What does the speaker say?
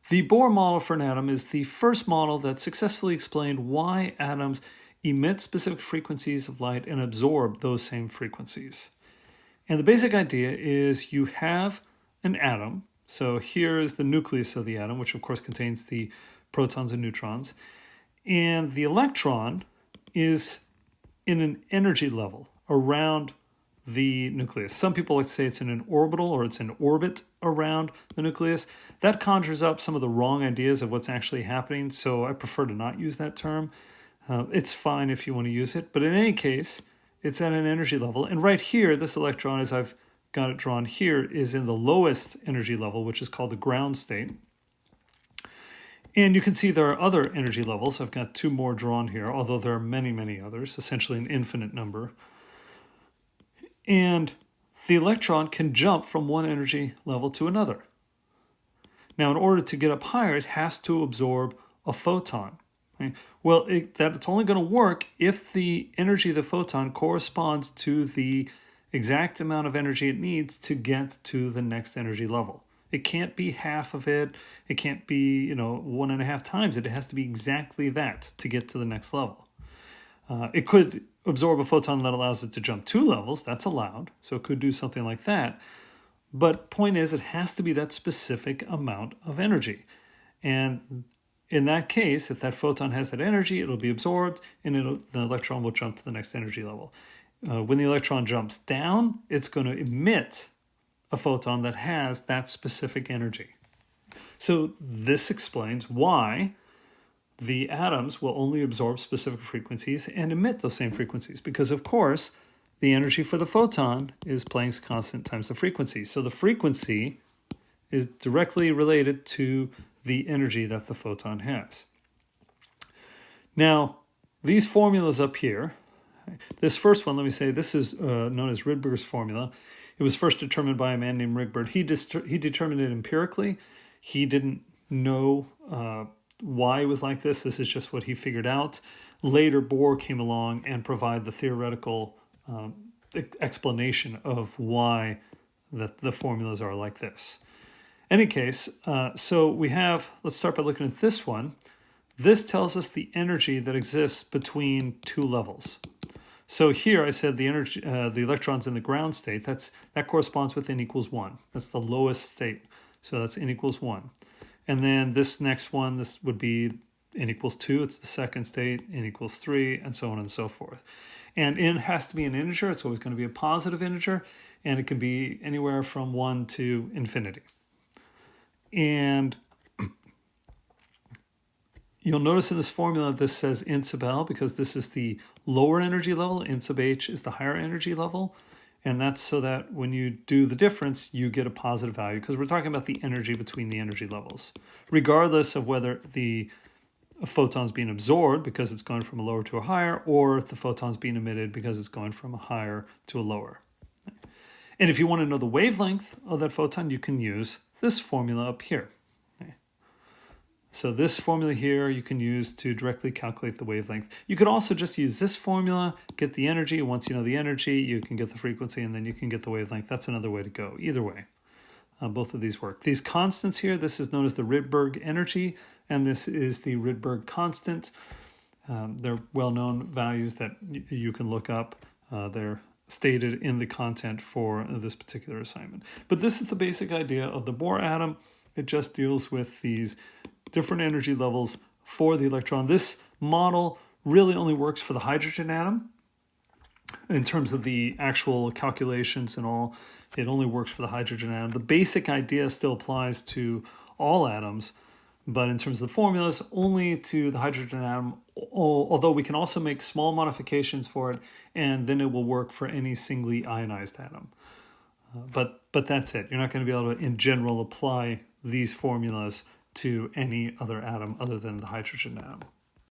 The Bohr model for an atom is the first model that successfully explained why atoms emit specific frequencies of light and absorb those same frequencies. And the basic idea is you have an atom. So here is the nucleus of the atom, which of course contains the protons and neutrons. And the electron is in an energy level around the nucleus. Some people like to say it's in an orbital or it's in orbit around the nucleus. That conjures up some of the wrong ideas of what's actually happening, so I prefer to not use that term. It's fine if you want to use it, but in any case, it's at an energy level. And right here, this electron, as I've got it drawn here, is in the lowest energy level, which is called the ground state. And you can see there are other energy levels. I've got two more drawn here, although there are many, many others, essentially an infinite number. And the electron can jump from one energy level to another. Now, in order to get up higher, it has to absorb a photon. Right? Well, it's only going to work if the energy of the photon corresponds to the exact amount of energy it needs to get to the next energy level. It can't be half of it. It can't be, 1.5 times it. It has to be exactly that to get to the next level. It could absorb a photon that allows it to jump 2 levels. That's allowed. So it could do something like that. But point is, it has to be that specific amount of energy. And in that case, if that photon has that energy, it'll be absorbed and the electron will jump to the next energy level. When the electron jumps down, it's going to emit a photon that has that specific energy. So this explains why the atoms will only absorb specific frequencies and emit those same frequencies, because of course the energy for the photon is Planck's constant times the frequency. So the frequency is directly related to the energy that the photon has. Now, these formulas up here, this first one, let me say, this is known as Rydberg's formula. It was first determined by a man named Rydberg. He determined it empirically. He didn't know why it was like this. This is just what he figured out. Later, Bohr came along and provided the theoretical explanation of why the formulas are like this. Any case, so we have, let's start by looking at this one. This tells us the energy that exists between two levels. So here I said the energy, the electron's in the ground state. That corresponds with n equals 1. That's the lowest state. So that's n equals 1. And then this next one, this would be n equals 2. It's the second state, n equals 3, and so on and so forth. And n has to be an integer. It's always going to be a positive integer, and it can be anywhere from 1 to infinity. And you'll notice in this formula this says n sub L because this is the lower energy level, n sub H is the higher energy level, and that's so that when you do the difference, you get a positive value because we're talking about the energy between the energy levels, regardless of whether the photon's being absorbed because it's going from a lower to a higher, or if the photon's being emitted because it's going from a higher to a lower. And if you want to know the wavelength of that photon, you can use this formula up here. So this formula here you can use to directly calculate the wavelength. You could also just use this formula, get the energy. Once you know the energy, you can get the frequency, and then you can get the wavelength. That's another way to go. Either way, both of these work. These constants here, this is known as the Rydberg energy, and this is the Rydberg constant. They're well-known values that you can look up. They're stated in the content for this particular assignment. But this is the basic idea of the Bohr atom. It just deals with these different energy levels for the electron. This model really only works for the hydrogen atom. In terms of the actual calculations and all, it only works for the hydrogen atom. The basic idea still applies to all atoms, but in terms of the formulas, only to the hydrogen atom, although we can also make small modifications for it, and then it will work for any singly ionized atom. But that's it. You're not going to be able to, in general, apply these formulas to any other atom other than the hydrogen atom.